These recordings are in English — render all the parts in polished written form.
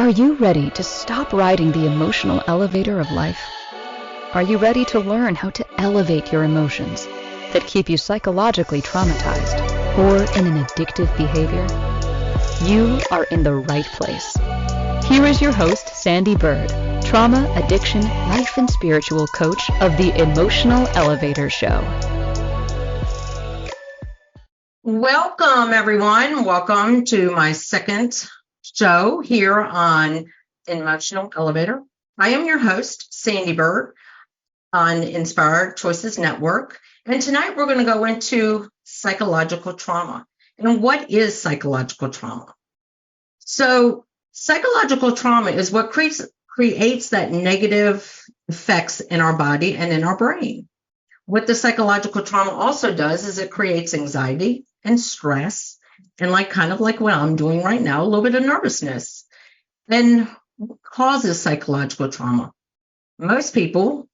Are you ready to stop riding the emotional elevator of life? Are you ready to learn how to elevate your emotions that keep you psychologically traumatized or in an addictive behavior? You are in the right place. Here is your host, Sandee Byrd, trauma, addiction, life, and spiritual coach of the Emotional Elevator Show. Welcome, everyone. Welcome to my second show here on Emotional Elevator. I am your host, Sandee Byrd, on Inspired Choices Network. And tonight we're going to go into psychological trauma. And what is psychological trauma? So psychological trauma is what creates that negative effects in our body and in our brain. What the psychological trauma also does is it creates anxiety and stress and kind of like what I'm doing right now, a little bit of nervousness, and causes psychological trauma. Most people,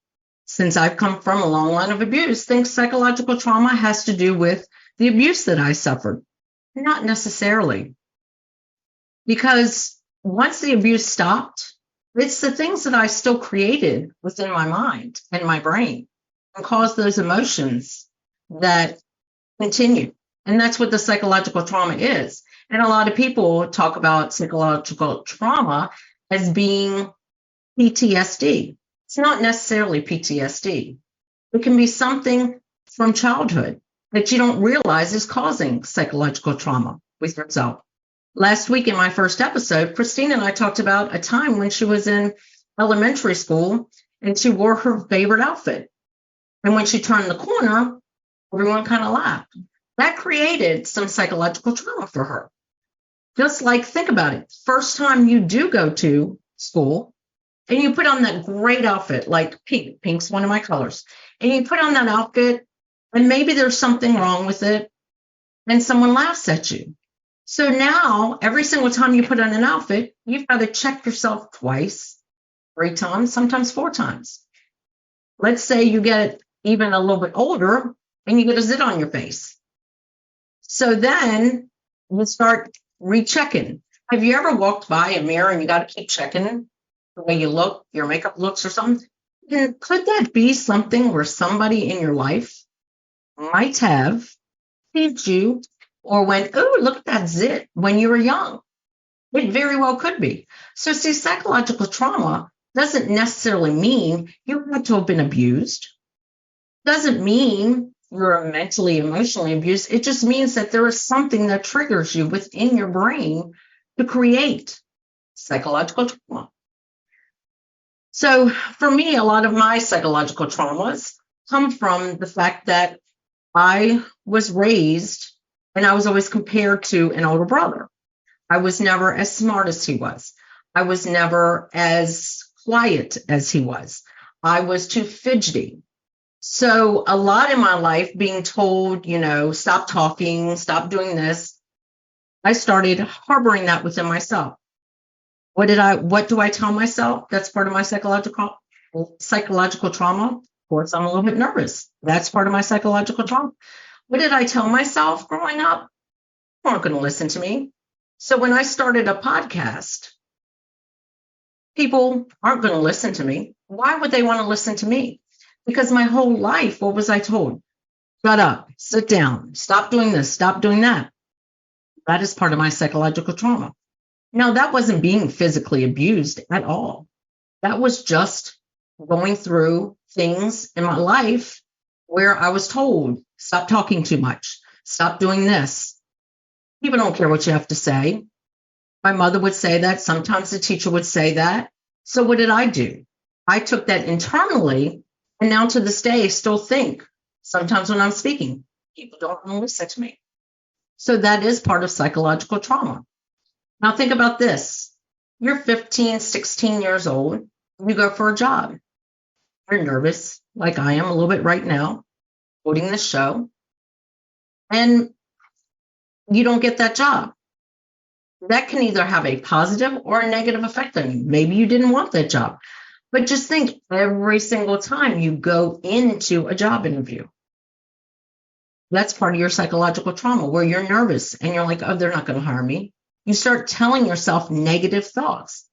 since I've come from a long line of abuse, think psychological trauma has to do with the abuse that I suffered. Not necessarily. Because once the abuse stopped, it's the things that I still created within my mind and my brain and cause those emotions that continue. And that's what the psychological trauma is. And a lot of people talk about psychological trauma as being PTSD. It's not necessarily PTSD. It can be something from childhood that you don't realize is causing psychological trauma with yourself. Last week in my first episode, Christine and I talked about a time when she was in elementary school and she wore her favorite outfit. And when she turned the corner, everyone kind of laughed. That created some psychological trauma for her. Just like, think about it. First time you do go to school and you put on that great outfit, like pink. Pink's one of my colors. And you put on that outfit and maybe there's something wrong with it and someone laughs at you. So now every single time you put on an outfit, you've got to check yourself twice, 3 times, sometimes 4 times. Let's say you get even a little bit older and you get a zit on your face. So then you start rechecking. Have you ever walked by a mirror and you got to keep checking the way you look, your makeup looks or something? And could that be something where somebody in your life might have teased you or went, oh, look at that zit when you were young? It very well could be. So see, psychological trauma doesn't necessarily mean you had to have been abused. Doesn't mean you're mentally, emotionally abused. It just means that there is something that triggers you within your brain to create psychological trauma. So for me, a lot of my psychological traumas come from the fact that I was raised and I was always compared to an older brother. I was never as smart as he was. I was never as quiet as he was. I was too fidgety. So a lot in my life being told, stop talking, stop doing this, I started harboring that within myself. What do I tell myself? That's part of my psychological trauma. Of course, I'm a little bit nervous. That's part of my psychological trauma. What did I tell myself growing up? You weren't going to listen to me. So when I started a podcast, people aren't going to listen to me. Why would they want to listen to me? Because my whole life, what was I told? Shut up, sit down, stop doing this, stop doing that. That is part of my psychological trauma. Now, that wasn't being physically abused at all. That was just going through things in my life where I was told, stop talking too much, stop doing this. People don't care what you have to say. My mother would say that. Sometimes the teacher would say that. So what did I do? I took that internally. And now to this day, I still think sometimes when I'm speaking, people don't want to listen to me. So that is part of psychological trauma. Now think about this. You're 15, 16 years old. You go for a job. You're nervous, like I am a little bit right now, holding this show. And you don't get that job. That can either have a positive or a negative effect on you. Maybe you didn't want that job. But just think every single time you go into a job interview, that's part of your psychological trauma where you're nervous and you're like, oh, they're not going to hire me. You start telling yourself negative thoughts.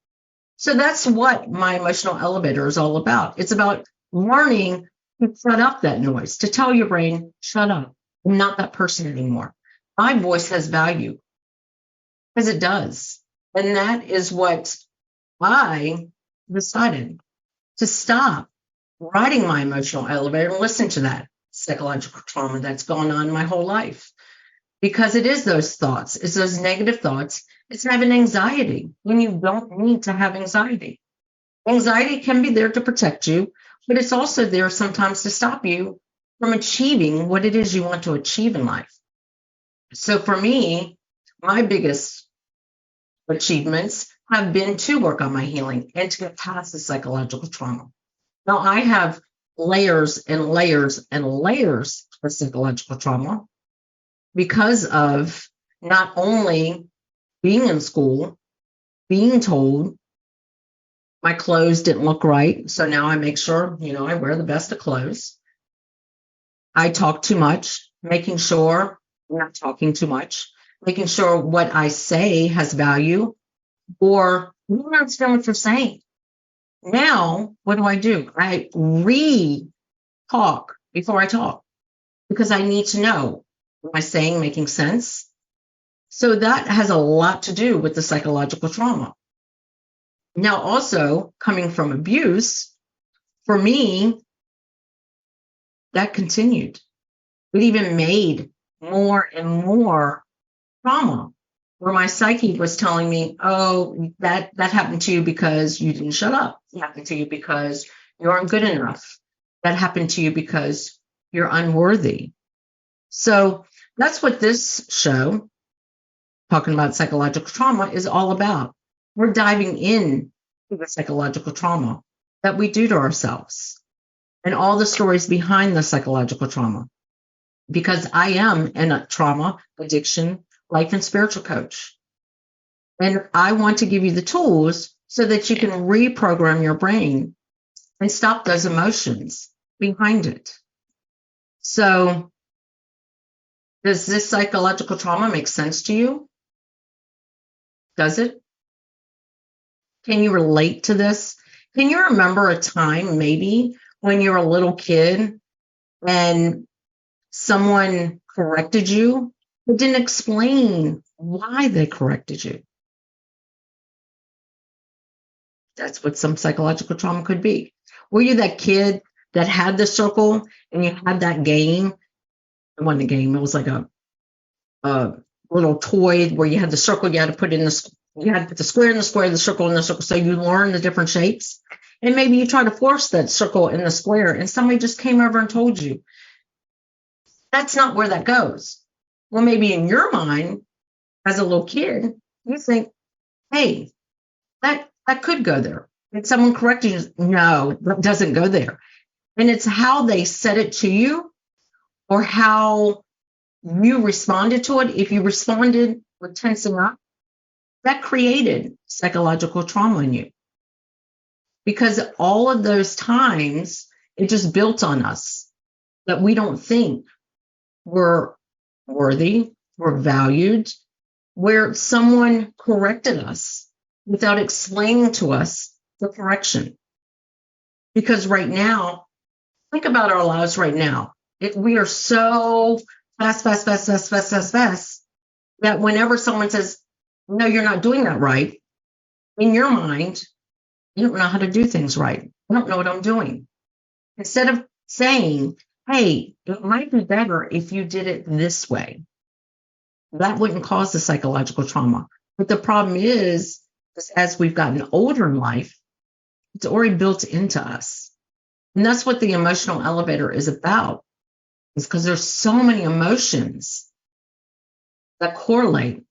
So that's what my emotional elevator is all about. It's about learning to shut up that noise, to tell your brain, shut up. I'm not that person anymore. My voice has value, because it does. And that is what I decided to stop riding my emotional elevator and listen to that psychological trauma that's gone on my whole life. Because it is those thoughts, it's those negative thoughts, it's having anxiety when you don't need to have anxiety. Anxiety can be there to protect you, but it's also there sometimes to stop you from achieving what it is you want to achieve in life. So for me, my biggest achievements have been to work on my healing and to get past the psychological trauma. Now, I have layers and layers and layers of psychological trauma because of not only being in school, being told my clothes didn't look right. So now I make sure, I wear the best of clothes. I talk too much, making sure I'm not talking too much, making sure what I say has value, or you don't understand what you're saying. Now, what do? I re-talk before I talk because I need to know, am I saying making sense? So that has a lot to do with the psychological trauma. Now, also coming from abuse, for me, that continued. It even made more and more trauma where my psyche was telling me, oh, that happened to you because you didn't shut up. It happened to you because you aren't good enough. That happened to you because you're unworthy. So that's what this show, talking about psychological trauma, is all about. We're diving in to the psychological trauma that we do to ourselves and all the stories behind the psychological trauma. Because I am a trauma, addiction, life and spiritual coach. And I want to give you the tools so that you can reprogram your brain and stop those emotions behind it. So, does this psychological trauma make sense to you? Does it? Can you relate to this? Can you remember a time maybe when you were a little kid and someone corrected you but didn't explain why they corrected you? That's what some psychological trauma could be. Were you that kid that had the circle and you had that game? It wasn't a game. It was like a little toy where you had the circle. You had to put in you had to put the square in the square, the circle in the circle. So you learn the different shapes. And maybe you try to force that circle in the square and somebody just came over and told you, that's not where that goes. Well, maybe in your mind, as a little kid, you think, hey, that could go there. And someone correcting you, no, that doesn't go there. And it's how they said it to you or how you responded to it. If you responded with tensing up, that created psychological trauma in you. Because all of those times, it just built on us that we don't think we're worthy, we're valued, where someone corrected us without explaining to us the correction. Because right now, think about our lives right now. We are so fast, that whenever someone says, no, you're not doing that right, in your mind, you don't know how to do things right. I don't know what I'm doing. Instead of saying, hey, it might be better if you did it this way, that wouldn't cause the psychological trauma. But the problem is as we've gotten older in life, it's already built into us. And that's what the emotional elevator is about, is because there's so many emotions that correlate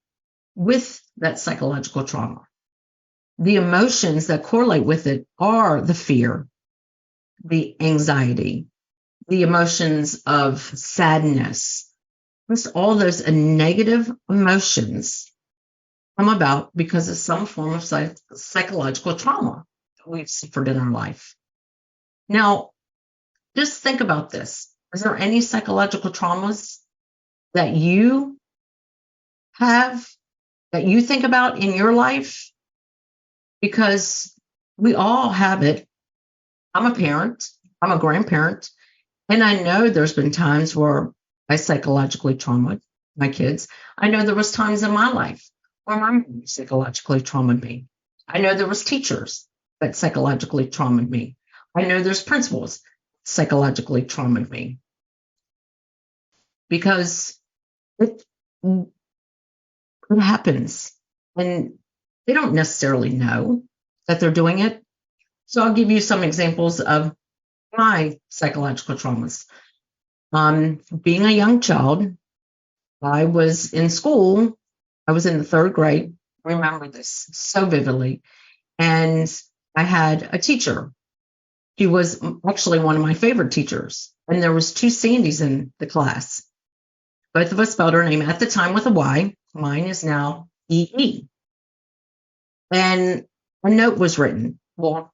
with that psychological trauma. The emotions that correlate with it are the fear, the anxiety, the emotions of sadness. Just all those negative emotions come about because of some form of psychological trauma that we've suffered in our life. Now, just think about this. Is there any psychological traumas that you have, that you think about in your life? Because We all have it. I'm a parent, I'm a grandparent, and I know there's been times where I psychologically traumatized my kids. I know there was times in my life where my mom psychologically traumatized me. I know there was teachers that psychologically traumatized me. I know there's principals psychologically traumatized me because it, it happens and they don't necessarily know that they're doing it. So I'll give you some examples of my psychological traumas. Being a young child, I was in school. I was in the third grade. I remember this so vividly. And I had a teacher. She was actually one of my favorite teachers. And there was two Sandees in the class. Both of us spelled her name at the time with a Y. Mine is now EE. And a note was written. Well, of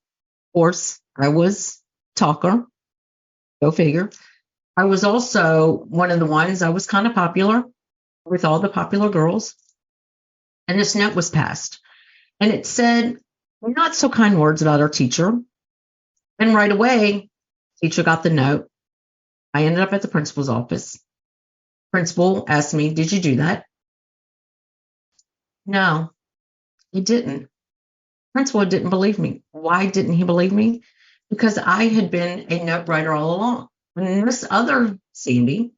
course, I was talker. Go figure. I was also one of the ones, I was kind of popular with all the popular girls. And this note was passed. And it said not so kind words about our teacher. And right away, teacher got the note. I ended up at the principal's office. Principal asked me, "Did you do that?" No, he didn't. Principal didn't believe me. Why didn't he believe me? Because I had been a note writer all along. And this other Sandee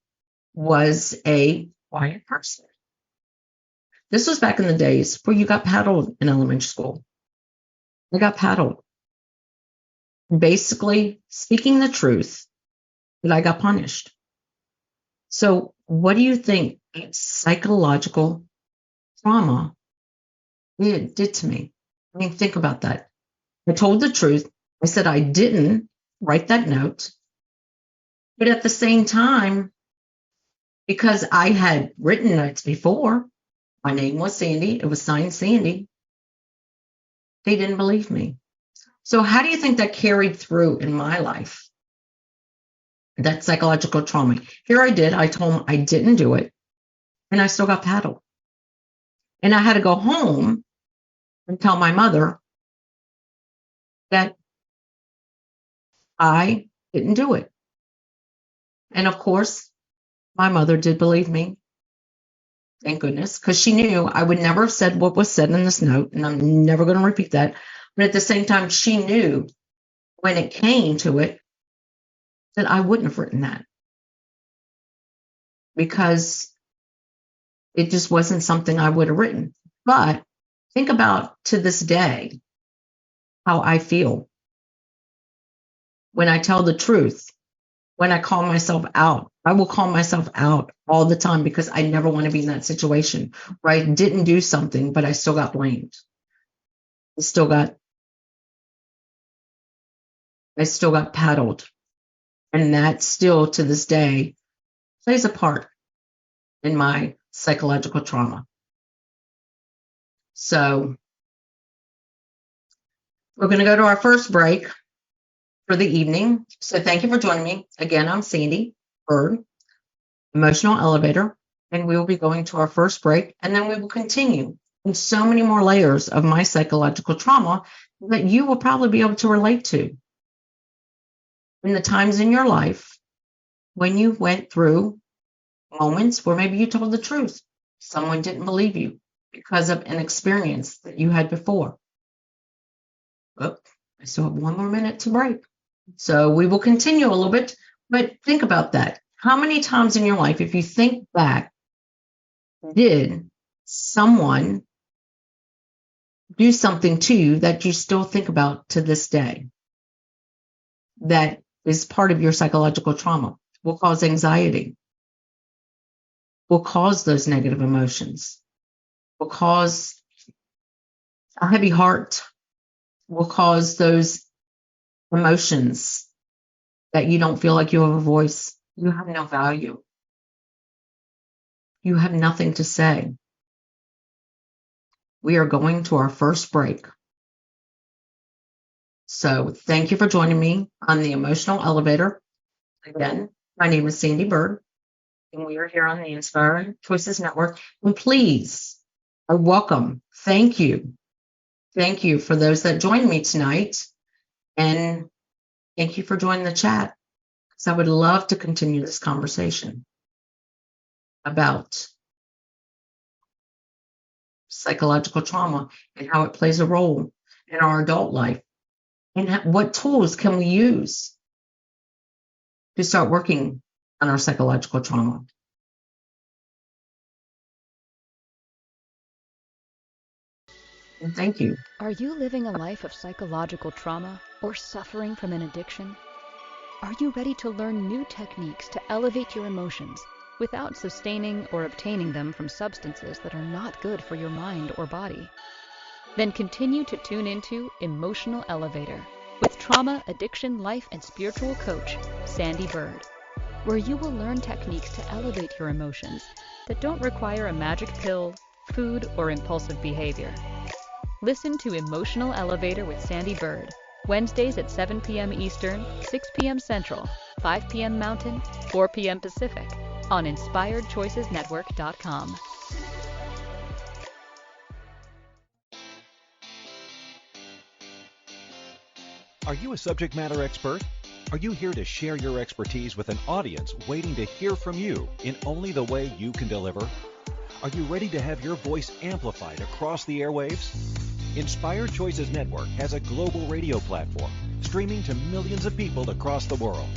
was a quiet person. This was back in the days where you got paddled in elementary school. I got paddled. Basically, speaking the truth, that I got punished. So, what do you think psychological trauma did to me? I mean, think about that. I told the truth. I said I didn't write that note. But at the same time, because I had written notes before, my name was Sandee, it was signed Sandee, they didn't believe me. So, how do you think that carried through in my life? That psychological trauma. Here I told them I didn't do it, and I still got paddled. And I had to go home and tell my mother that I didn't do it. And of course, my mother did believe me. Thank goodness, because she knew I would never have said what was said in this note, and I'm never going to repeat that. But at the same time, she knew when it came to it that I wouldn't have written that because it just wasn't something I would have written. But think about to this day how I feel when I tell the truth, when I call myself out. I will call myself out all the time because I never want to be in that situation where I didn't do something, but I still got blamed. I still got paddled. And that still to this day plays a part in my psychological trauma. So we're going to go to our first break for the evening. So thank you for joining me. Again, I'm Sandee Byrd, emotional elevator, and we will be going to our first break, and then we will continue in so many more layers of my psychological trauma that you will probably be able to relate to in the times in your life when you went through moments where maybe you told the truth. Someone didn't believe you because of an experience that you had before. Oh, I still have one more minute to break. So we will continue a little bit, but think about that. How many times in your life, if you think back, did someone do something to you that you still think about to this day that is part of your psychological trauma, will cause anxiety, will cause those negative emotions, will cause a heavy heart, will cause those emotions that you don't feel like you have a voice. You have no value. You have nothing to say. We are going to our first break. So thank you for joining me on the Emotional Elevator. Again, my name is Sandee Byrd, and we are here on the Inspiring Choices Network. And please, I welcome, thank you thank you for those that joined me tonight. And thank you for joining the chat. Because I would love to continue this conversation about psychological trauma and how it plays a role in our adult life. And what tools can we use to start working on our psychological trauma? And thank you. Are you living a life of psychological trauma or suffering from an addiction? Are you ready to learn new techniques to elevate your emotions without sustaining or obtaining them from substances that are not good for your mind or body? Then continue to tune into Emotional Elevator with trauma, addiction, life, and spiritual coach, Sandee Byrd, where you will learn techniques to elevate your emotions that don't require a magic pill, food, or impulsive behavior. Listen to Emotional Elevator with Sandee Byrd, Wednesdays at 7 p.m. Eastern, 6 p.m. Central, 5 p.m. Mountain, 4 p.m. Pacific, on inspiredchoicesnetwork.com. Are you a subject matter expert? Are you here to share your expertise with an audience waiting to hear from you in only the way you can deliver? Are you ready to have your voice amplified across the airwaves? Inspired Choices Network has a global radio platform streaming to millions of people across the world.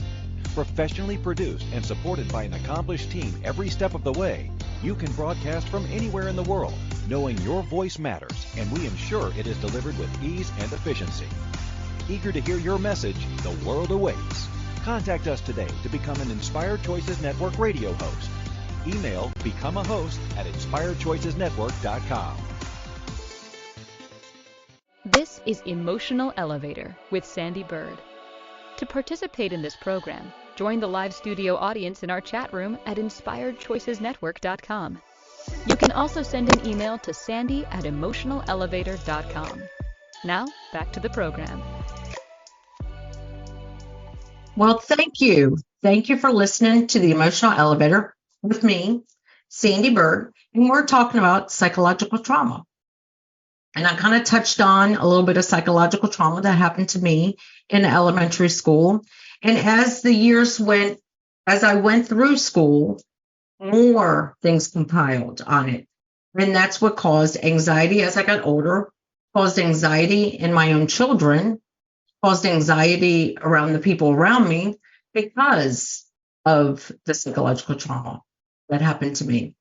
Professionally produced and supported by an accomplished team every step of the way, you can broadcast from anywhere in the world, knowing your voice matters, and we ensure it is delivered with ease and efficiency. Eager to hear your message, the world awaits. Contact us today to become an Inspired Choices Network radio host. Email becomeahost@inspiredchoicesnetwork.com. This is Emotional Elevator with Sandee Byrd. To participate in this program, join the live studio audience in our chat room at inspiredchoicesnetwork.com. You can also send an email to sandy@emotionalelevator.com. Now, back to the program. Well, thank you. Thank you for listening to the Emotional Elevator with me, Sandee Byrd, and we're talking about psychological trauma. And I kind of touched on a little bit of psychological trauma that happened to me in elementary school. And as the years went, as I went through school, more things compiled on it. And that's what caused anxiety as I got older, caused anxiety in my own children, caused anxiety around the people around me because of the psychological trauma that happened to me.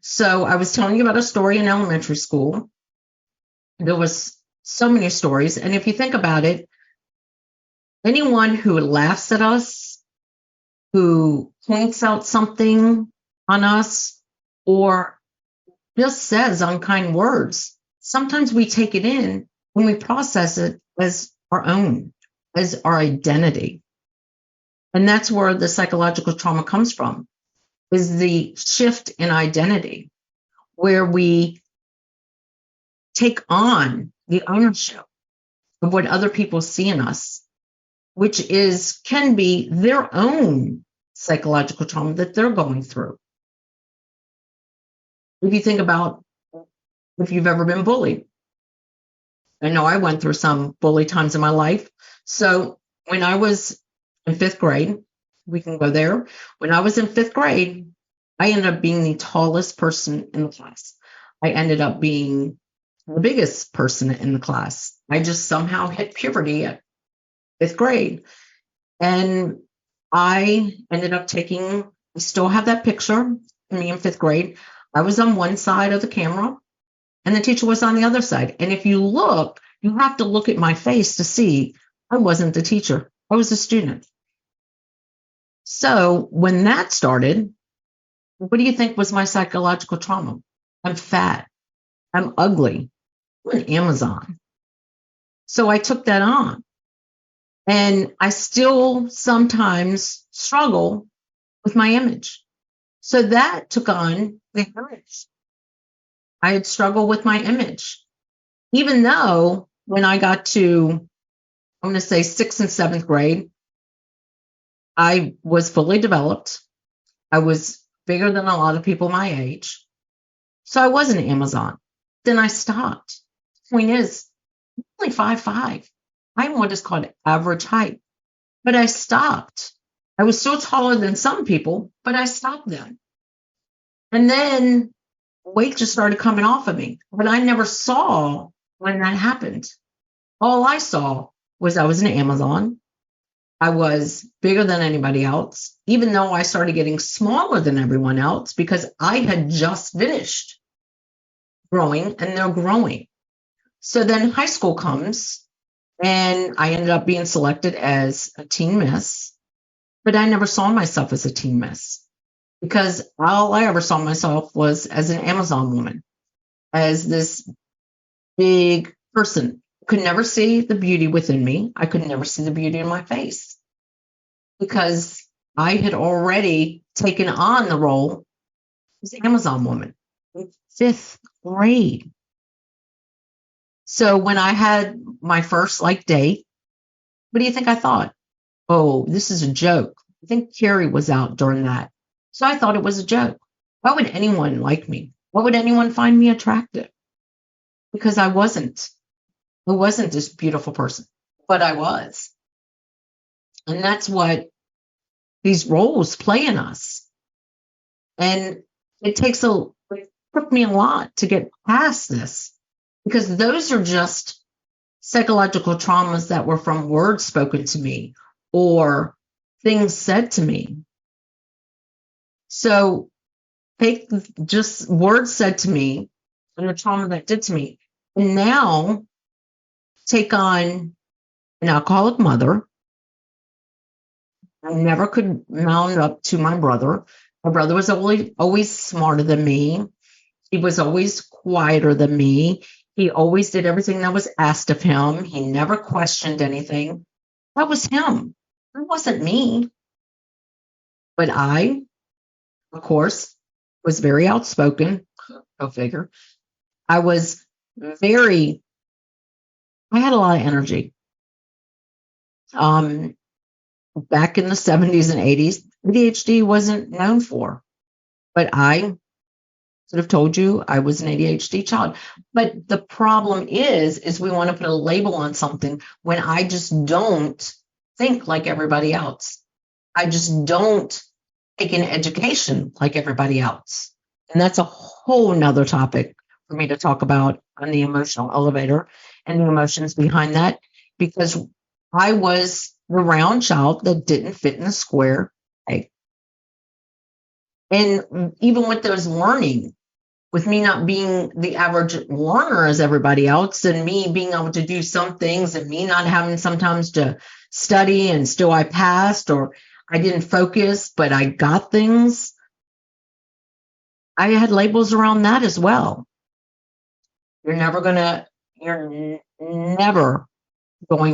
So I was telling you about a story in elementary school. There was so many stories. And if you think about it, anyone who laughs at us, who points out something on us, or just says unkind words, sometimes we take it in when we process it as our own, as our identity. And that's where the psychological trauma comes from, is the shift in identity, where we take on the ownership of what other people see in us, which can be their own psychological trauma that they're going through. If you think about if you've ever been bullied, I know I went through some bully times in my life. So when I was in fifth grade, we can go there. When I was in fifth grade, I ended up being the tallest person in the class. I ended up being the biggest person in the class. I just somehow hit puberty at fifth grade. And I ended up I still have that picture of me in fifth grade. I was on one side of the camera and the teacher was on the other side. And if you look, you have to look at my face to see I wasn't the teacher. I was a student. So when that started, what do you think was my psychological trauma? I'm fat. I'm ugly. I'm an Amazon. So I took that on. And I still sometimes struggle with my image. So that took on the image. I had struggled with my image. Even though when I got to, I'm going to say 6th and 7th grade, I was fully developed. I was bigger than a lot of people my age. So I was an Amazon. Then I stopped. Point is, only 5'5". I'm what is called average height. But I stopped. I was still taller than some people, but I stopped then. And then weight just started coming off of me. But I never saw when that happened. All I saw was I was an Amazon. I was bigger than anybody else, even though I started getting smaller than everyone else because I had just finished growing and they're growing. So then high school comes and I ended up being selected as a teen miss, but I never saw myself as a teen miss because all I ever saw myself was as an Amazon woman, as this big person. Could never see the beauty within me. I could never see the beauty in my face because I had already taken on the role as an Amazon woman in 5th grade. So when I had my first date, what do you think I thought? Oh, this is a joke. I think Carrie was out during that. So I thought it was a joke. Why would anyone like me? Why would anyone find me attractive? Because I wasn't this beautiful person, but I was. And that's what these roles play in us. And it took me a lot to get past this because those are just psychological traumas that were from words spoken to me or things said to me. So take just words said to me and the trauma that did to me. And now take on an alcoholic mother. I never could mount up to my brother. My brother was always smarter than me. He was always quieter than me. He always did everything that was asked of him. He never questioned anything. That was him. It wasn't me. But I, of course, was very outspoken. Go figure. I had a lot of energy. Back in the 70s and 80s, ADHD wasn't known for. But I could have told you I was an ADHD child. But the problem is we want to put a label on something when I just don't think like everybody else. I just don't take an education like everybody else. And that's a whole nother topic for me to talk about on the emotional elevator and the emotions behind that, because I was the round child that didn't fit in the square egg. And even with those learning, with me not being the average learner as everybody else, and me being able to do some things and me not having sometimes to study and still I passed, or I didn't focus, but I got things. I had labels around that as well. You're never going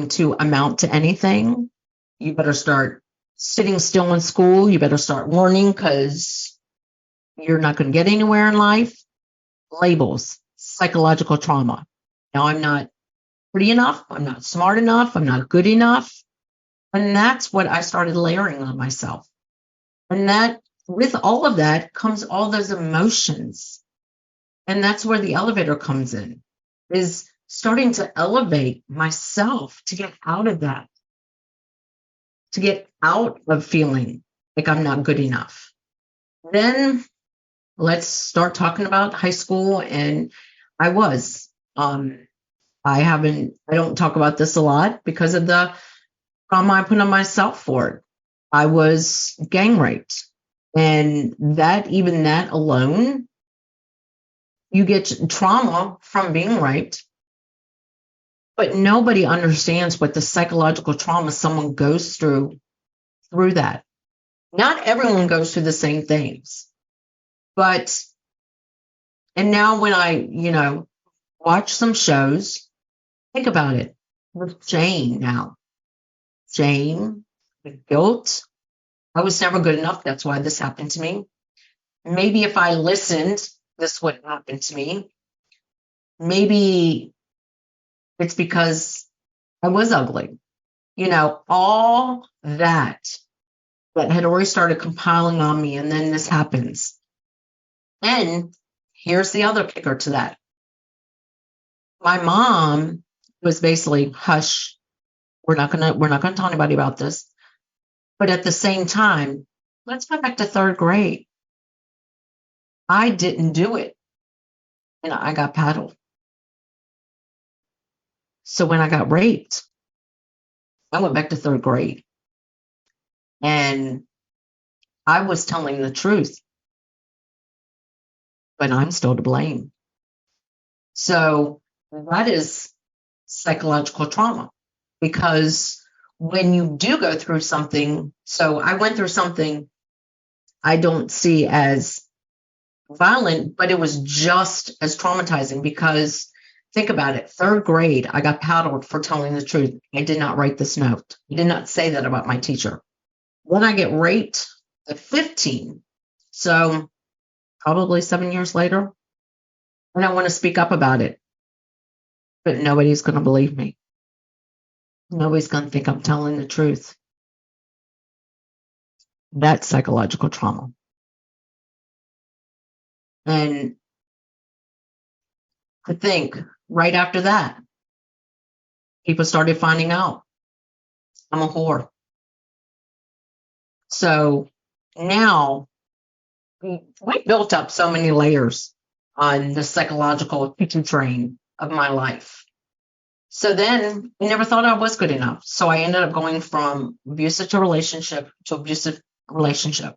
to amount to anything. You better start sitting still in school. You better start learning because you're not going to get anywhere in life. Labels, psychological trauma. Now I'm not pretty enough. I'm not smart enough. I'm not good enough. And that's what I started layering on myself. And that, with all of that comes all those emotions. And that's where the elevator comes in, is starting to elevate myself to get out of that, to get out of feeling like I'm not good enough. Then let's start talking about high school. And I was, I don't talk about this a lot because of the trauma I put on myself for it. I was gang raped. And even that alone, you get trauma from being raped, but nobody understands what the psychological trauma someone goes through that. Not everyone goes through the same things. And now when I, watch some shows, think about it with shame now. Shame, the guilt. I was never good enough. That's why this happened to me. Maybe if I listened, this wouldn't happen to me. Maybe it's because I was ugly. All that had already started compiling on me, and then this happens. And here's the other kicker to that. My mom was basically, hush, we're not gonna tell anybody about this. But at the same time, let's go back to third grade. I didn't do it, and I got paddled. So when I got raped, I went back to third grade, and I was telling the truth, but I'm still to blame. So that is psychological trauma, because when you do go through something, so I went through something I don't see as violent, but it was just as traumatizing, because think about it. Third grade, I got paddled for telling the truth. I did not write this note. I did not say that about my teacher. Then I get raped at 15. So probably 7 years later, and I want to speak up about it, but nobody's going to believe me. Nobody's going to think I'm telling the truth. That's psychological trauma. And I think right after that, people started finding out I'm a whore. So now we built up so many layers on the psychological kitchen train of my life. So then I never thought I was good enough. So I ended up going from abusive to relationship to abusive relationship.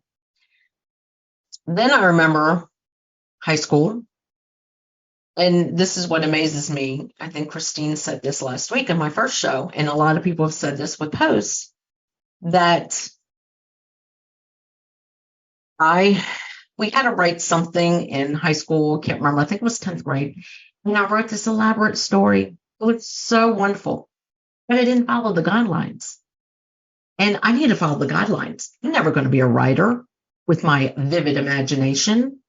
Then I remember high school. And this is what amazes me. I think Christine said this last week in my first show, and a lot of people have said this with posts, that we had to write something in high school. Can't remember. I think it was 10th grade. And I wrote this elaborate story. It was so wonderful, but I didn't follow the guidelines. And I need to follow the guidelines. I'm never going to be a writer with my vivid imagination.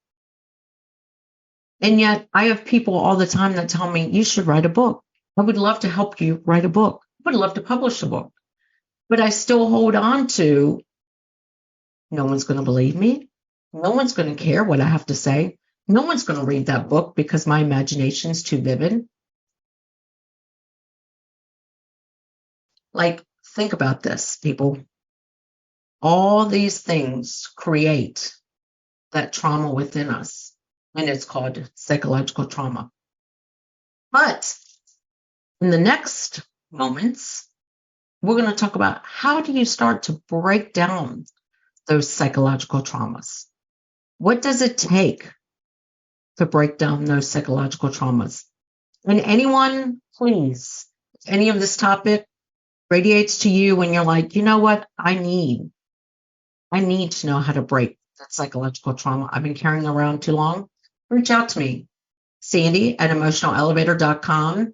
And yet I have people all the time that tell me, you should write a book. I would love to help you write a book. I would love to publish a book. But I still hold on to, no one's going to believe me. No one's going to care what I have to say. No one's going to read that book because my imagination is too vivid. Like, think about this, people. All these things create that trauma within us, and it's called psychological trauma. But in the next moments, we're going to talk about how do you start to break down those psychological traumas? What does it take to break down those psychological traumas? And anyone, please, if any of this topic radiates to you when you're like, you know what, I need to know how to break that psychological trauma I've been carrying around too long, reach out to me. Sandee at emotionalelevator.com.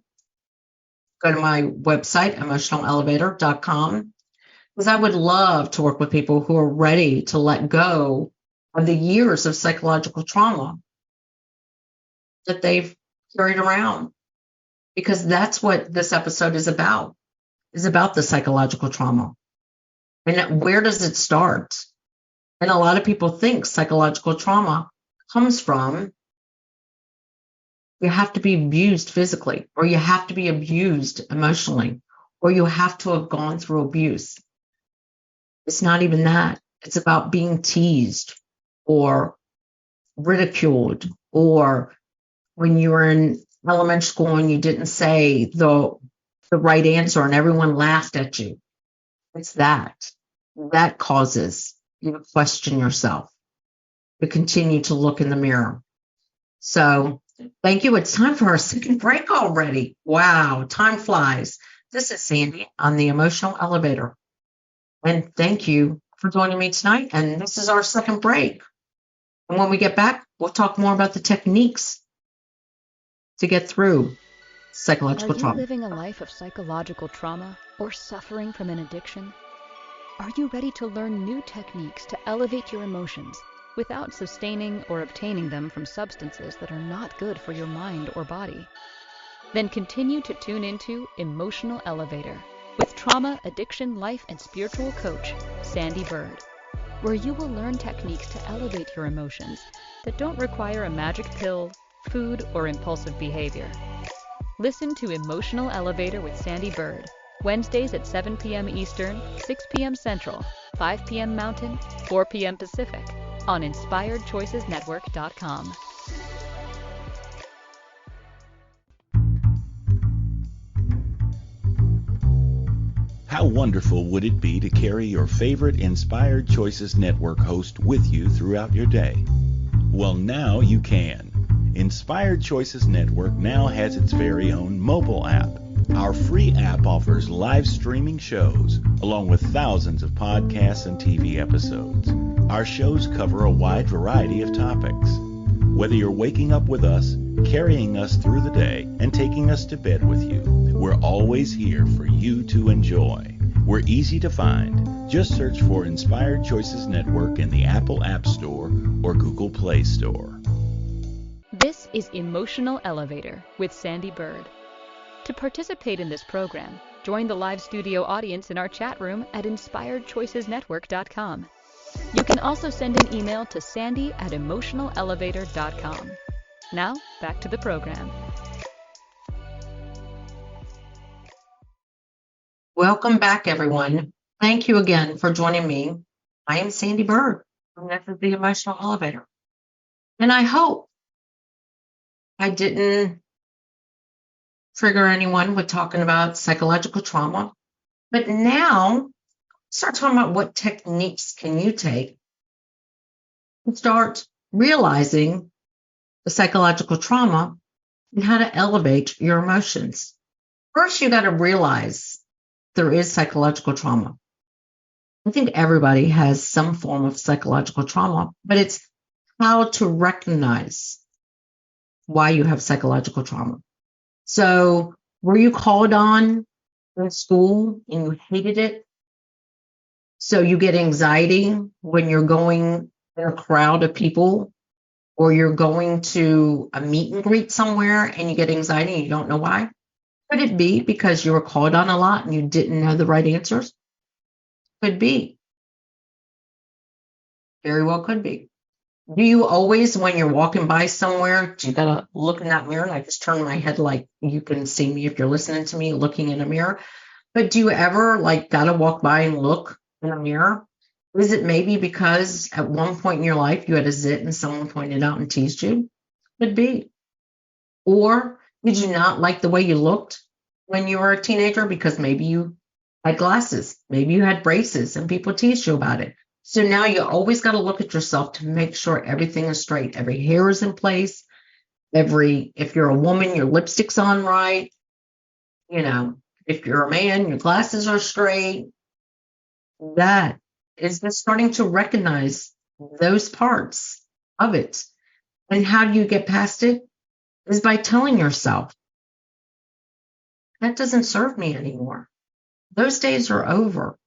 Go to my website, emotionalelevator.com, because I would love to work with people who are ready to let go of the years of psychological trauma that they've carried around, because that's what this episode is about the psychological trauma. And where does it start? And a lot of people think psychological trauma comes from you have to be abused physically, or you have to be abused emotionally, or you have to have gone through abuse. It's not even that. It's about being teased or ridiculed, or when you were in elementary school and you didn't say the right answer and everyone laughed at you. It's that causes you to question yourself, to continue to look in the mirror. So thank you. It's time for our second break already. Wow, time flies. This is Sandee on the Emotional Elevator. And thank you for joining me tonight. And this is our second break. And when we get back, we'll talk more about the techniques to get through psychological trauma. Are you living a life of psychological trauma or suffering from an addiction? Are you ready to learn new techniques to elevate your emotions without sustaining or obtaining them from substances that are not good for your mind or body? Then continue to tune into Emotional Elevator with trauma, addiction, life, and spiritual coach, Sandee Byrd, where you will learn techniques to elevate your emotions that don't require a magic pill, food, or impulsive behavior. Listen to Emotional Elevator with Sandee Byrd, Wednesdays at 7 p.m. Eastern, 6 p.m. Central, 5 p.m. Mountain, 4 p.m. Pacific, on inspiredchoicesnetwork.com. How wonderful would it be to carry your favorite Inspired Choices Network host with you throughout your day? Well, now you can. Inspired Choices Network now has its very own mobile app. Our free app offers live streaming shows, along with thousands of podcasts and TV episodes. Our shows cover a wide variety of topics. Whether you're waking up with us, carrying us through the day, and taking us to bed with you, we're always here for you to enjoy. We're easy to find. Just search for Inspired Choices Network in the Apple App Store or Google Play Store. This is Emotional Elevator with Sandee Byrd. To participate in this program, join the live studio audience in our chat room at inspiredchoicesnetwork.com. You can also send an email to sandy@emotionalelevator.com. Now, back to the program. Welcome back, everyone. Thank you again for joining me. I am Sandee Byrd, and this is the Emotional Elevator. And I hope I didn't trigger anyone with talking about psychological trauma. But now, start talking about what techniques can you take to start realizing the psychological trauma and how to elevate your emotions. First, you got to realize there is psychological trauma. I think everybody has some form of psychological trauma, but it's how to recognize why you have psychological trauma. So, were you called on in school and you hated it? So you get anxiety when you're going in a crowd of people, or you're going to a meet and greet somewhere and you get anxiety and you don't know why? Could it be because you were called on a lot and you didn't know the right answers? Could be. Very well could be. Do you always, when you're walking by somewhere, do you gotta look in that mirror? And I just turn my head like you can see me if you're listening to me looking in a mirror. But do you ever gotta walk by and look in a mirror? Is it maybe because at one point in your life you had a zit and someone pointed out and teased you? Could be. Or did you not like the way you looked when you were a teenager because maybe you had glasses, maybe you had braces and people teased you about it? So now you always got to look at yourself to make sure everything is straight. Every hair is in place. If you're a woman, your lipstick's on right. If you're a man, your glasses are straight. That is just starting to recognize those parts of it. And how do you get past it? Is by telling yourself, that doesn't serve me anymore. Those days are over.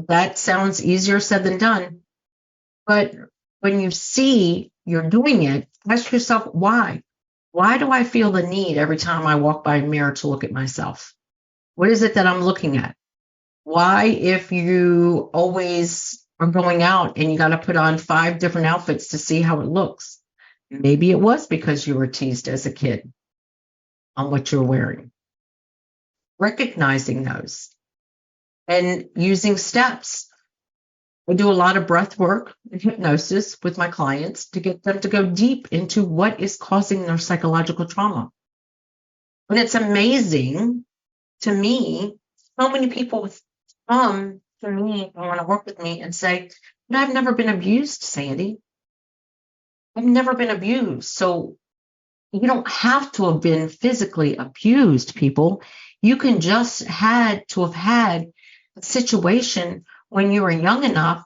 That sounds easier said than done. But when you see you're doing it, ask yourself, why? Why do I feel the need every time I walk by a mirror to look at myself? What is it that I'm looking at? Why, if you always are going out and you got to put on 5 different outfits to see how it looks? Maybe it was because you were teased as a kid on what you're wearing. Recognizing those and using steps. I do a lot of breath work and hypnosis with my clients to get them to go deep into what is causing their psychological trauma. And it's amazing to me, so many people come to me and want to work with me and say, but I've never been abused, Sandee. I've never been abused. So you don't have to have been physically abused, people. You can just have had a situation when you were young enough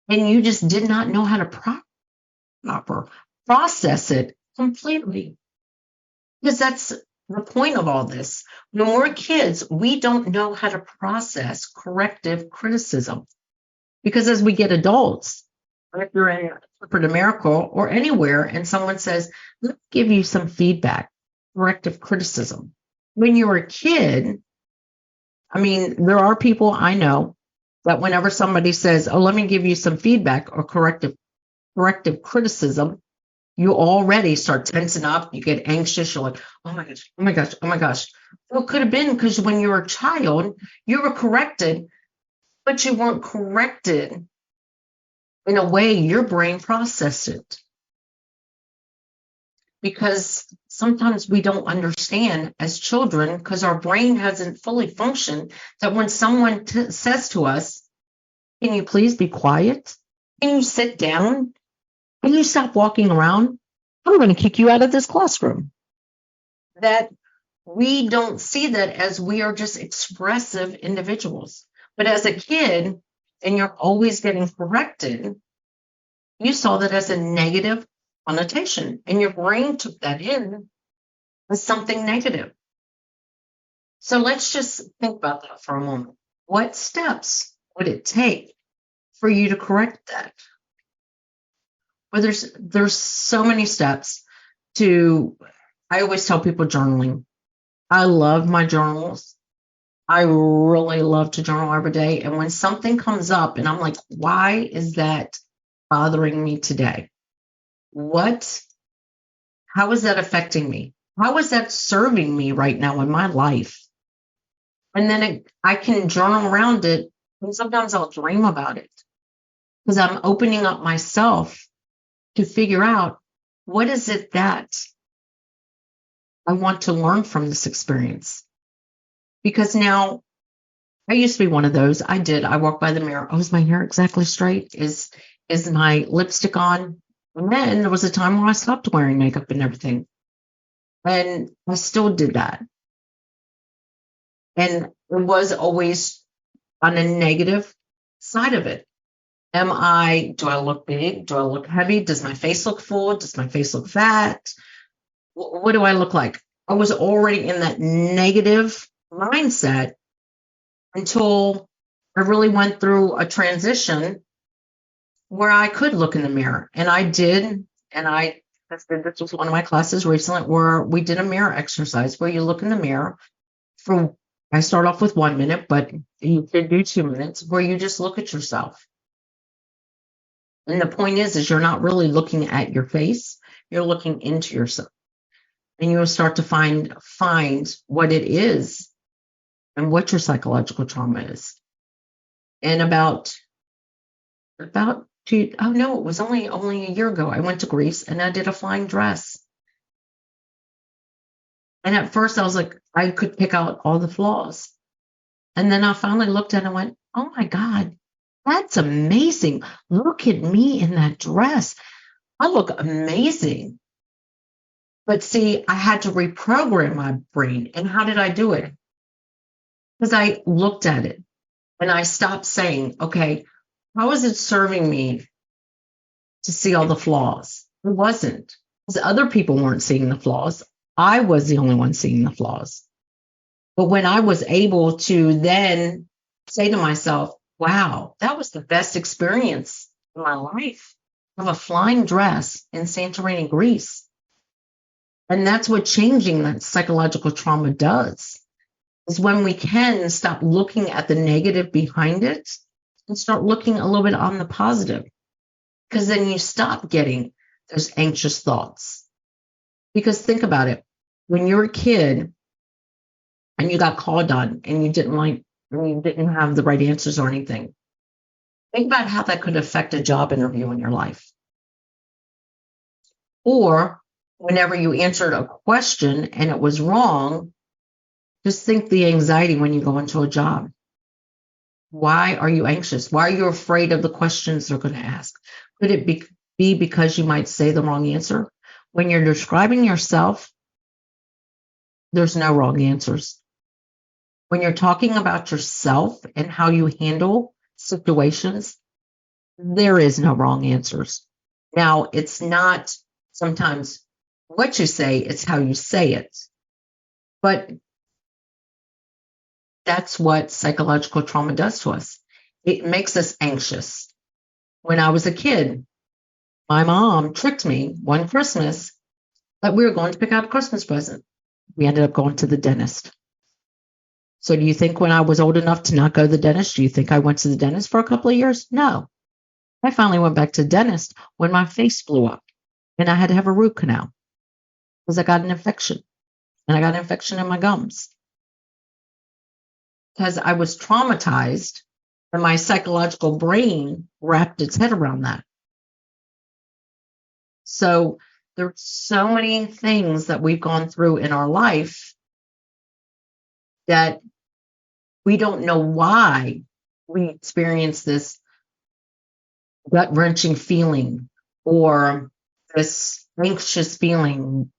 and you just did not know how to process it completely. Because that's the point of all this. When we're kids, we don't know how to process corrective criticism. Because as we get adults, if you're in corporate America or anywhere and someone says, let me give you some feedback, corrective criticism. When you were a kid, there are people I know that whenever somebody says, oh, let me give you some feedback or corrective criticism, you already start tensing up. You get anxious. You're like, oh my gosh, oh my gosh, oh my gosh. Well, it could have been because when you were a child, you were corrected, but you weren't corrected in a way your brain processed it. Because sometimes we don't understand as children because our brain hasn't fully functioned that when someone says to us, can you please be quiet? Can you sit down? Can you stop walking around? I'm going to kick you out of this classroom. That we don't see that as we are just expressive individuals. But as a kid, and you're always getting corrected, you saw that as a negative connotation, and your brain took that in as something negative. So let's just think about that for a moment. What steps would it take for you to correct that? Well, there's so many steps to. I always tell people journaling. I love my journals. I really love to journal every day. And when something comes up and I'm like, why is that bothering me today? How is that affecting me? How is that serving me right now in my life? And then I can journal around it. And sometimes I'll dream about it because I'm opening up myself to figure out what is it that I want to learn from this experience. Because now I used to be one of those. I walk by the mirror. Oh, is my hair exactly straight? Is my lipstick on? And then there was a time where I stopped wearing makeup and everything. And I still did that. And it was always on a negative side of it. Do I look big? Do I look heavy? Does my face look full? Does my face look fat? What do I look like? I was already in that negative mindset until I really went through a transition where I could look in the mirror. And I did. And this was one of my classes recently where we did a mirror exercise where you look in the mirror I start off with 1 minute, but you could do 2 minutes where you just look at yourself. And the point is you're not really looking at your face. You're looking into yourself. And you'll start to find what it is and what your psychological trauma is. And it was only a year ago. I went to Greece and I did a flying dress. And at first I was like, I could pick out all the flaws. And then I finally looked at it and went, oh my God, that's amazing. Look at me in that dress. I look amazing. But see, I had to reprogram my brain. And how did I do it? Because I looked at it and I stopped saying, okay, how is it serving me to see all the flaws? It wasn't. Because other people weren't seeing the flaws. I was the only one seeing the flaws. But when I was able to then say to myself, wow, that was the best experience in my life of a flying dress in Santorini, Greece. And that's what changing that psychological trauma does, is when we can stop looking at the negative behind it and start looking a little bit on the positive. Because then you stop getting those anxious thoughts. Because think about it, when you're a kid and you got called on and you didn't have the right answers or anything, think about how that could affect a job interview in your life. Or whenever you answered a question and it was wrong, just think the anxiety when you go into a job. Why are you anxious? Why are you afraid of the questions they're going to ask? Could it be because you might say the wrong answer? When you're describing yourself, there's no wrong answers. When you're talking about yourself and how you handle situations, there is no wrong answers. Now, it's not sometimes what you say, it's how you say it. But that's what psychological trauma does to us. It makes us anxious. When I was a kid, my mom tricked me one Christmas that we were going to pick out a Christmas present. We ended up going to the dentist. So do you think when I was old enough to not go to the dentist, do you think I went to the dentist for a couple of years? No. I finally went back to the dentist when my face blew up. and I had to have a root canal because I got an infection, and I got an infection in my gums because I was traumatized, and my psychological brain wrapped its head around that. So there's so many things that we've gone through in our life that we don't know why we experience this gut-wrenching feeling or this anxious feeling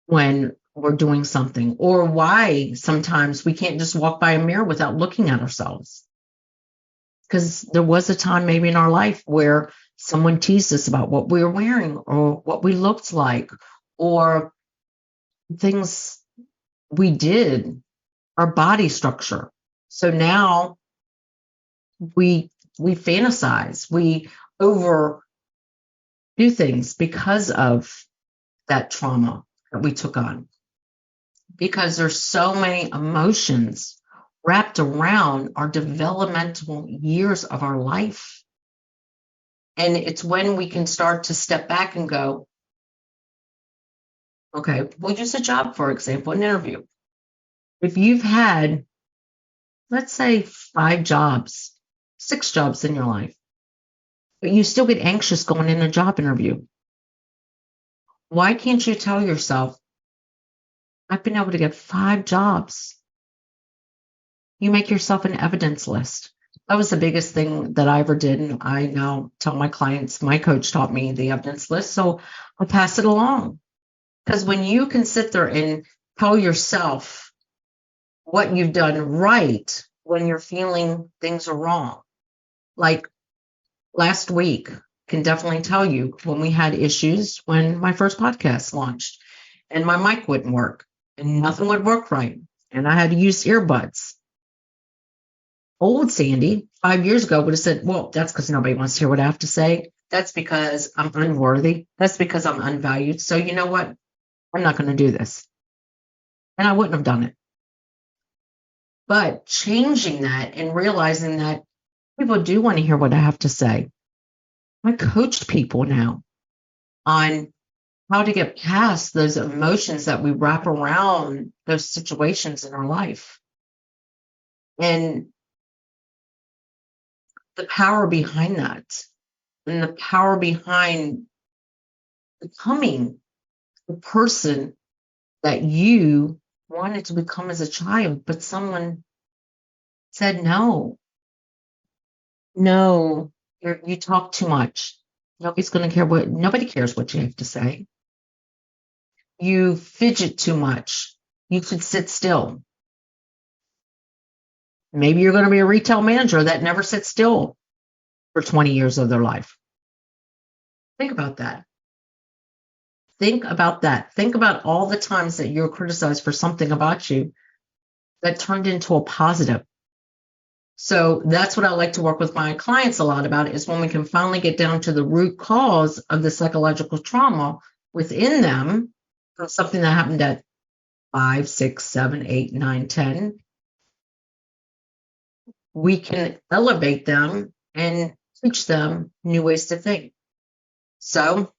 when we're doing something, or why sometimes we can't just walk by a mirror without looking at ourselves. Because there was a time maybe in our life where someone teased us about what we were wearing or what we looked like or things we did, our body structure. So now we fantasize, we overdo things because of that trauma that we took on. Because there's so many emotions wrapped around our developmental years of our life. And it's when we can start to step back and go, okay, we'll use a job, for example, an interview. If you've had, let's say, 5 jobs, 6 jobs in your life, but you still get anxious going in a job interview, why can't you tell yourself, I've been able to get 5 jobs? You make yourself an evidence list. That was the biggest thing that I ever did. And I now tell my clients, my coach taught me the evidence list. So I pass it along. Because when you can sit there and tell yourself what you've done right when you're feeling things are wrong. Like last week, can definitely tell you when we had issues when my first podcast launched and my mic wouldn't work and nothing would work right. And I had to use earbuds. Old Sandee, 5 years ago, would have said, well, that's because nobody wants to hear what I have to say. That's because I'm unworthy. That's because I'm unvalued. So you know what? I'm not going to do this. And I wouldn't have done it. But changing that and realizing that people do want to hear what I have to say. I coach people now on how to get past those emotions that we wrap around those situations in our life. And the power behind that, and the power behind becoming the person that you wanted to become as a child, but someone said, no, you talk too much. Nobody's going to care nobody cares what you have to say. You fidget too much. You should sit still. Maybe you're going to be a retail manager that never sits still for 20 years of their life. Think about that. Think about that. Think about all the times that you're criticized for something about you that turned into a positive. So that's what I like to work with my clients a lot about, is when we can finally get down to the root cause of the psychological trauma within them, from something that happened at 5, 6, 7, 8, 9, 10. We can elevate them and teach them new ways to think. So,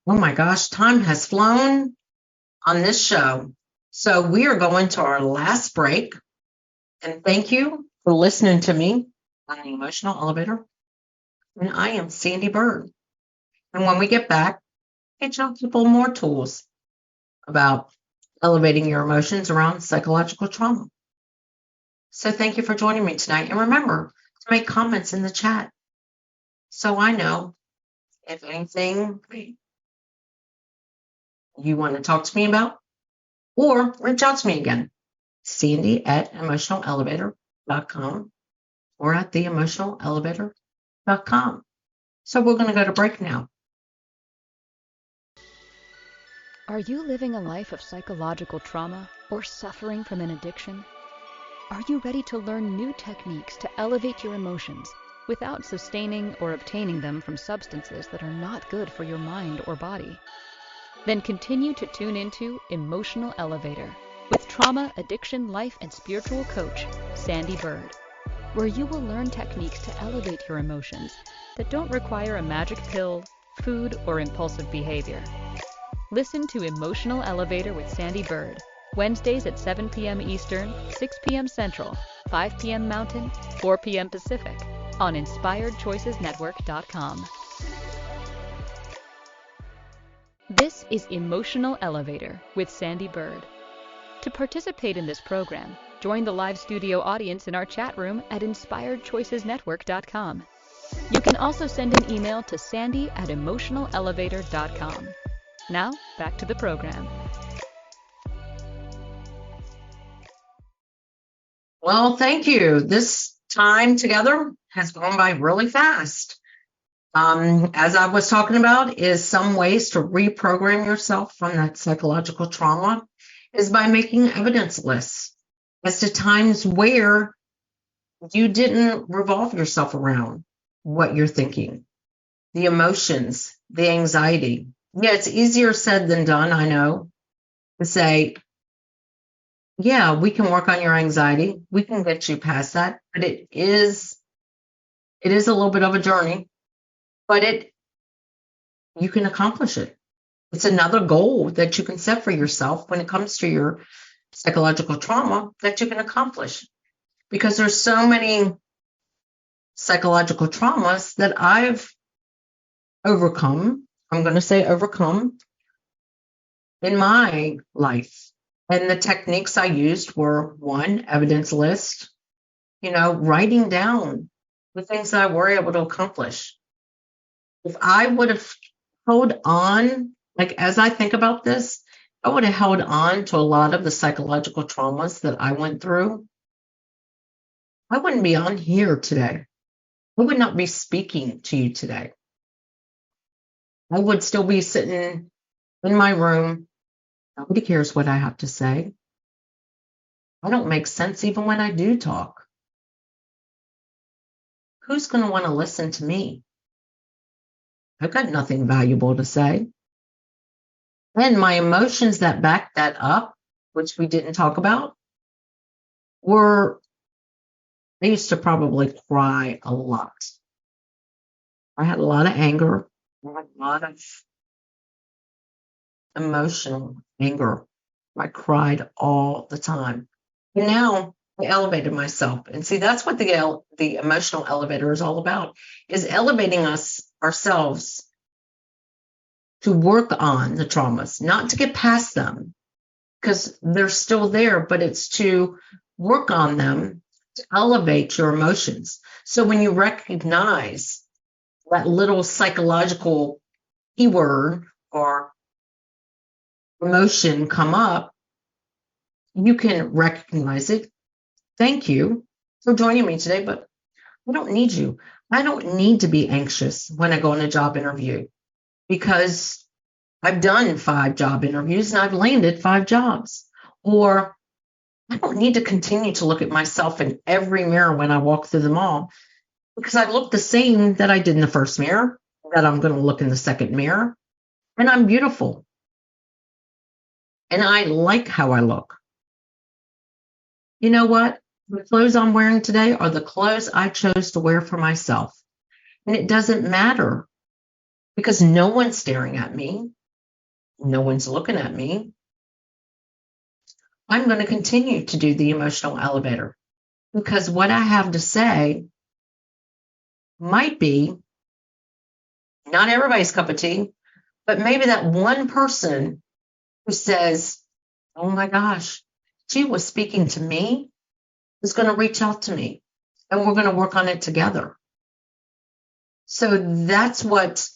oh my gosh, time has flown on this show. So we are going to our last break. And thank you for listening to me on the Emotional Elevator. And I am Sandee Byrd. And when we get back, I'll tell people more tools about elevating your emotions around psychological trauma. So thank you for joining me tonight. And remember to make comments in the chat so I know if anything you want to talk to me about, or reach out to me again, Sandee at emotionalelevator.com or at theemotionalelevator.com. So we're going to go to break now. Are you living a life of psychological trauma or suffering from an addiction? Are you ready to learn new techniques to elevate your emotions without sustaining or obtaining them from substances that are not good for your mind or body? Then continue to tune into Emotional Elevator with trauma, addiction, life, and spiritual coach, Sandee Byrd, where you will learn techniques to elevate your emotions that don't require a magic pill, food, or impulsive behavior. Listen to Emotional Elevator with Sandee Byrd, Wednesdays at 7 p.m. Eastern, 6 p.m. Central, 5 p.m. Mountain, 4 p.m. Pacific, on inspiredchoicesnetwork.com. This is Emotional Elevator with Sandee Byrd. To participate in this program, join the live studio audience in our chat room at inspiredchoicesnetwork.com. You can also send an email to sandy@emotionalelevator.com. Now, back to the program. Well, thank you. This time together has gone by really fast. As I was talking about, is some ways to reprogram yourself from that psychological trauma is by making evidence lists as to times where you didn't revolve yourself around what you're thinking, the emotions, the anxiety. Yeah, it's easier said than done, I know, to say, yeah, we can work on your anxiety. We can get you past that. But it is a little bit of a journey, but you can accomplish it. It's another goal that you can set for yourself when it comes to your psychological trauma that you can accomplish. Because there's so many psychological traumas that I've overcome. I'm going to say overcome in my life. And the techniques I used were, one, evidence list, writing down the things that I were able to accomplish. If I would have held on, like as I think about this, I would have held on to a lot of the psychological traumas that I went through. I wouldn't be on here today. I would not be speaking to you today. I would still be sitting in my room. Nobody cares what I have to say. I don't make sense even when I do talk. Who's going to want to listen to me? I've got nothing valuable to say. And my emotions that backed that up, which we didn't talk about, I used to probably cry a lot. I had a lot of anger. I had a lot of emotional anger. I cried all the time. And now I elevated myself. And see, that's what the emotional elevator is all about, is elevating ourselves to work on the traumas, not to get past them, because they're still there, but it's to work on them, to elevate your emotions. So when you recognize that little psychological keyword or emotion come up, you can recognize it. Thank you for joining me today, but I don't need you. I don't need to be anxious when I go on a job interview, because I've done 5 job interviews and I've landed 5 jobs. Or I don't need to continue to look at myself in every mirror when I walk through the mall, because I look the same that I did in the first mirror, that I'm going to look in the second mirror, and I'm beautiful. And I like how I look. You know what? The clothes I'm wearing today are the clothes I chose to wear for myself. And it doesn't matter, because no one's staring at me. No one's looking at me. I'm going to continue to do the emotional elevator, because what I have to say might be not everybody's cup of tea, but maybe that one person who says, oh my gosh, she was speaking to me, is going to reach out to me, and we're going to work on it together. So that's what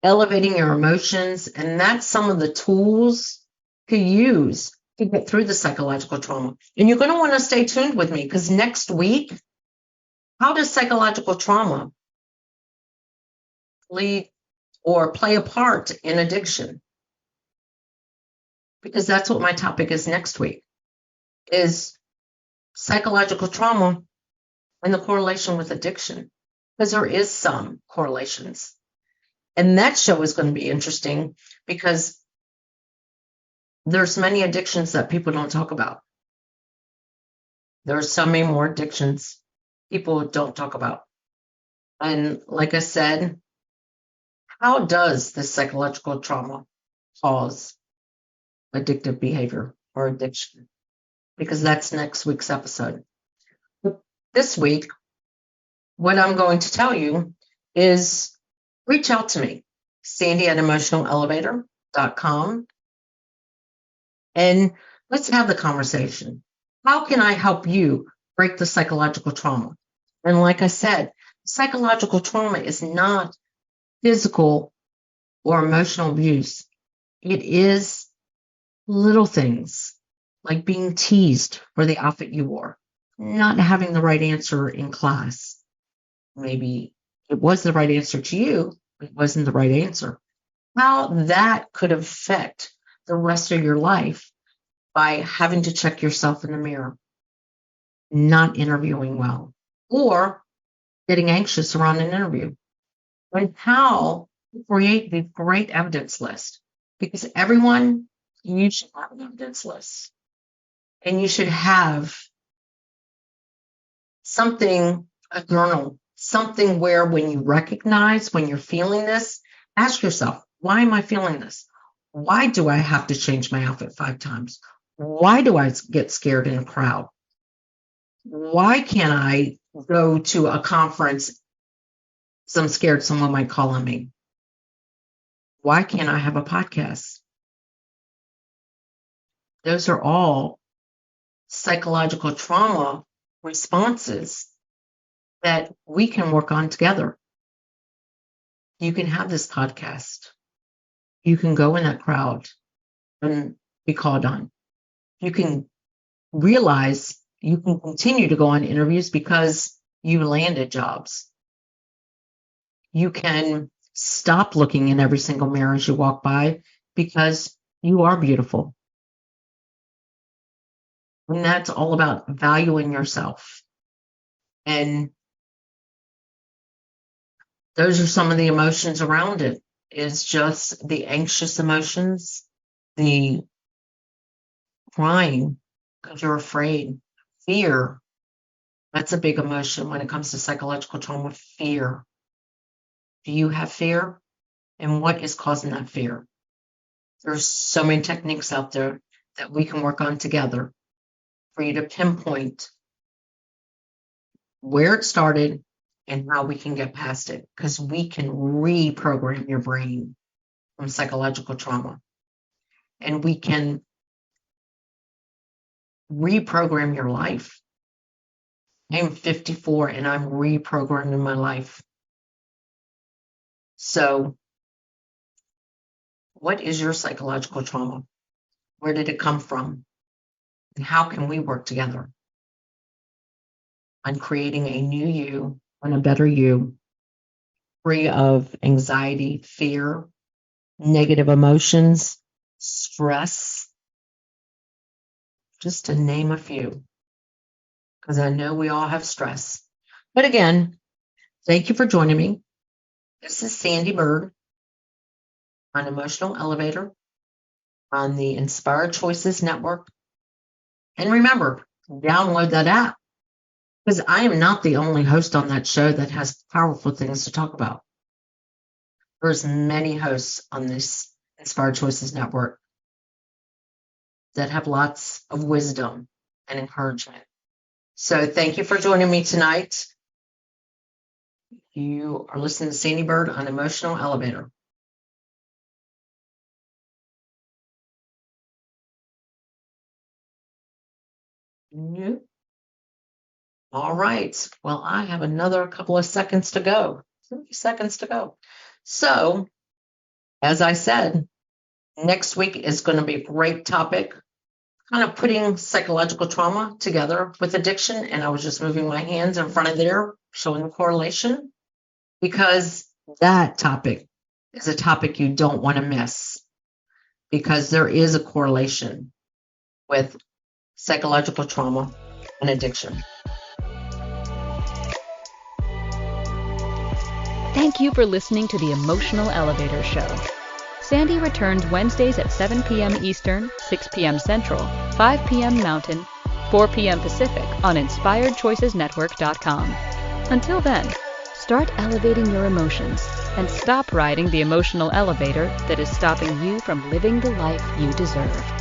elevating your emotions, and that's some of the tools to use to get through the psychological trauma. And you're going to want to stay tuned with me, because next week, how does psychological trauma lead or play a part in addiction? Because that's what my topic is next week, is psychological trauma and the correlation with addiction, because there is some correlations. And that show is going to be interesting, because there's many addictions that people don't talk about. There are so many more addictions people don't talk about. And like I said, how does this psychological trauma cause addictive behavior or addiction, because that's next week's episode. But this week, what I'm going to tell you is reach out to me, Sandee at emotionalelevator.com, and let's have the conversation. How can I help you break the psychological trauma? And like I said, psychological trauma is not physical or emotional abuse. It is little things like being teased for the outfit you wore, not having the right answer in class. Maybe it was the right answer to you, but it wasn't the right answer. How that could affect the rest of your life by having to check yourself in the mirror, not interviewing well, or getting anxious around an interview. And how to create the great evidence list, because everyone, you should have an evidence list. And you should have something, a journal, something where when you recognize, when you're feeling this, ask yourself, why am I feeling this? Why do I have to change my outfit 5 times? Why do I get scared in a crowd? Why can't I go to a conference because I'm scared someone might call on me? Why can't I have a podcast? Those are all psychological trauma responses that we can work on together. You can have this podcast. You can go in that crowd and be called on. You can realize you can continue to go on interviews because you landed jobs. You can stop looking in every single mirror as you walk by because you are beautiful. And that's all about valuing yourself. And those are some of the emotions around it. Is just the anxious emotions, the crying because you're afraid, fear. That's a big emotion when it comes to psychological trauma, fear. Do you have fear? And what is causing that fear? There's so many techniques out there that we can work on together for you to pinpoint where it started and how we can get past it, because we can reprogram your brain from psychological trauma. And we can reprogram your life. I'm 54 and I'm reprogramming my life. So, what is your psychological trauma? Where did it come from? And how can we work together on creating a new you and a better you, free of anxiety, fear, negative emotions, stress, just to name a few, because I know we all have stress. But again, thank you for joining me. This is Sandee Byrd on Emotional Elevator on the Inspired Choices Network. And remember, download that app, because I am not the only host on that show that has powerful things to talk about. There's many hosts on this Inspired Choices Network that have lots of wisdom and encouragement. So thank you for joining me tonight. You are listening to Sandee Byrd on Emotional Elevator. Nope. All right. Well, I have another couple of seconds to go. 30 seconds to go. So, as I said, next week is going to be a great topic, kind of putting psychological trauma together with addiction. And I was just moving my hands in front of there, showing the correlation, because that topic is a topic you don't want to miss, because there is a correlation with psychological trauma and addiction. Thank you for listening to the Emotional Elevator Show. Sandee returns Wednesdays at 7 p.m. Eastern, 6 p.m. Central, 5 p.m. Mountain, 4 p.m. Pacific on InspiredChoicesNetwork.com. Until then, Start elevating your emotions and stop riding the emotional elevator that is stopping you from living the life you deserve.